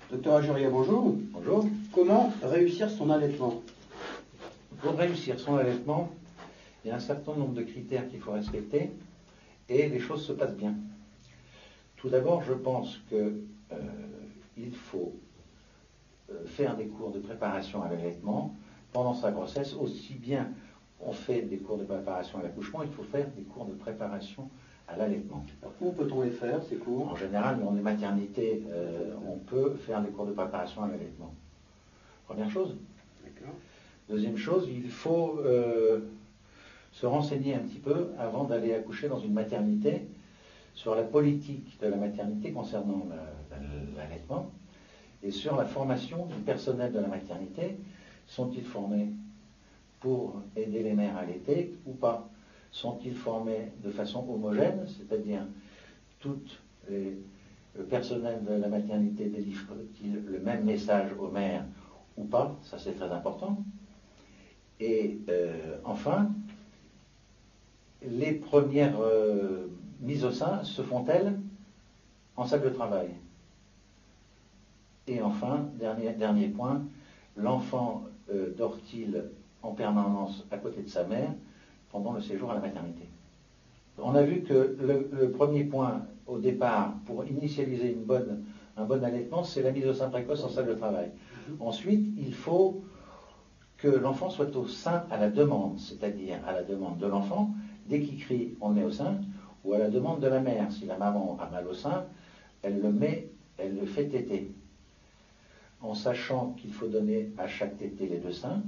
Docteur Ajuria, bonjour. Bonjour. Comment réussir son allaitement? Pour réussir son allaitement, il y a un certain nombre de critères qu'il faut respecter et les choses se passent bien. Tout d'abord, je pense qu'il faut faire des cours de préparation à l'allaitement pendant sa grossesse. Aussi bien on fait des cours de préparation à l'accouchement, il faut faire des cours de préparation à l'allaitement. Où peut-on les faire, ces cours? En général, dans les maternités, on peut faire des cours de préparation à l'allaitement. Première chose. D'accord. Deuxième chose, il faut se renseigner un petit peu avant d'aller accoucher dans une maternité sur la politique de la maternité concernant l'allaitement et sur la formation du personnel de la maternité. Sont-ils formés pour aider les mères à allaiter ou pas? Sont-ils formés de façon homogène, c'est-à-dire tout le personnel de la maternité délivre-t-il le même message aux mères ou pas? Ça, c'est très important. Et enfin, les premières mises au sein se font-elles en salle de travail? Et enfin, dernier point, l'enfant dort-il en permanence à côté de sa mère pendant le séjour à la maternité? On a vu que le premier point au départ pour initialiser un bon allaitement, c'est la mise au sein précoce en salle de travail. Ensuite, il faut que l'enfant soit au sein à la demande, c'est-à-dire à la demande de l'enfant, dès qu'il crie, on le met au sein, ou à la demande de la mère. Si la maman a mal au sein, elle le fait téter. En sachant qu'il faut donner à chaque tété les deux seins,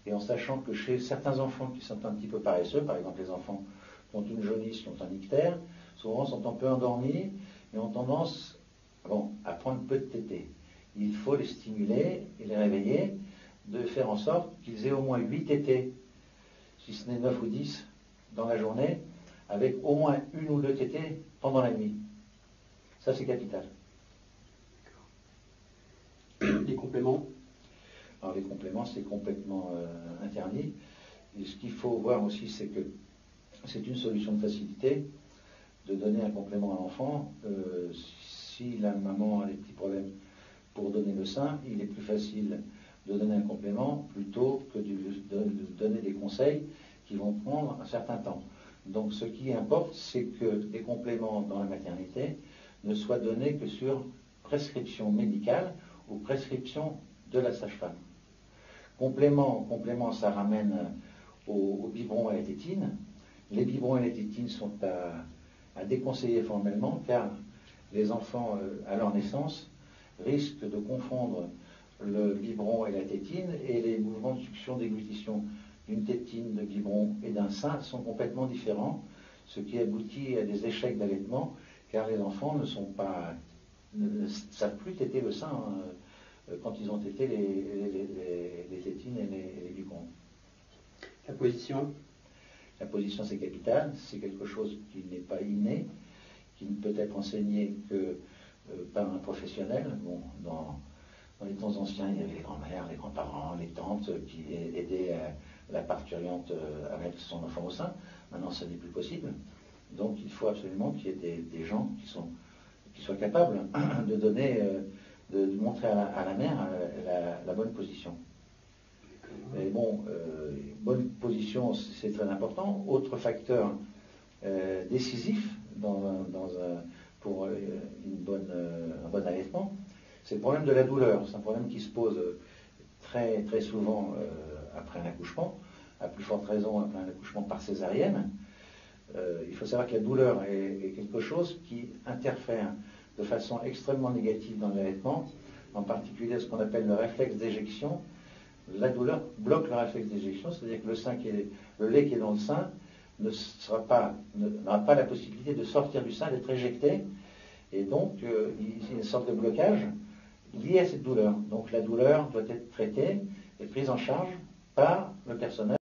et en sachant que chez certains enfants qui sont un petit peu paresseux, par exemple les enfants qui ont une jaunisse, qui ont un ictère, souvent sont un peu endormis et ont tendance à prendre peu de tétés. Il faut les stimuler et les réveiller, de faire en sorte qu'ils aient au moins 8 tétés, si ce n'est 9 ou 10 dans la journée, avec au moins 1 ou 2 tétés pendant la nuit. Ça, c'est capital. Les compléments? Alors les compléments, c'est complètement interdit. Et ce qu'il faut voir aussi, c'est que c'est une solution de facilité de donner un complément à l'enfant. Si la maman a des petits problèmes pour donner le sein, il est plus facile de donner un complément plutôt que de donner des conseils qui vont prendre un certain temps. Donc ce qui importe, c'est que des compléments dans la maternité ne soient donnés que sur prescription médicale ou prescription de la sage-femme. Complément, ça ramène au biberon et à la tétine. Les biberons et les tétines sont à déconseiller formellement car les enfants à leur naissance risquent de confondre le biberon et la tétine, et les mouvements de succion déglutition d'une tétine, de biberon et d'un sein sont complètement différents, ce qui aboutit à des échecs d'allaitement car les enfants ne savent plus téter le sein quand ils ont tété les tétines et les biberons. La position? La position, c'est capital, c'est quelque chose qui n'est pas inné, qui ne peut être enseigné que par un professionnel. Bon, dans les temps anciens, il y avait les grands-mères, les grands-parents, les tantes qui aidaient la parturiente à mettre son enfant au sein. Maintenant, ça n'est plus possible. Donc, il faut absolument qu'il y ait des gens qui soient capables de montrer à la mère la bonne position. Mais bon, bonne position, c'est très important. Autre facteur décisif pour un bon allaitement, c'est le problème de la douleur. C'est un problème qui se pose très, très souvent après un accouchement, à plus forte raison après un accouchement par césarienne. Il faut savoir que la douleur est quelque chose qui interfère de façon extrêmement négative dans l'allaitement, en particulier ce qu'on appelle le réflexe d'éjection. La douleur bloque le réflexe d'éjection, c'est-à-dire que le lait qui est dans le sein n'aura pas la possibilité de sortir du sein, d'être éjecté, et donc il y a une sorte de blocage lié à cette douleur. Donc la douleur doit être traitée et prise en charge par le personnel.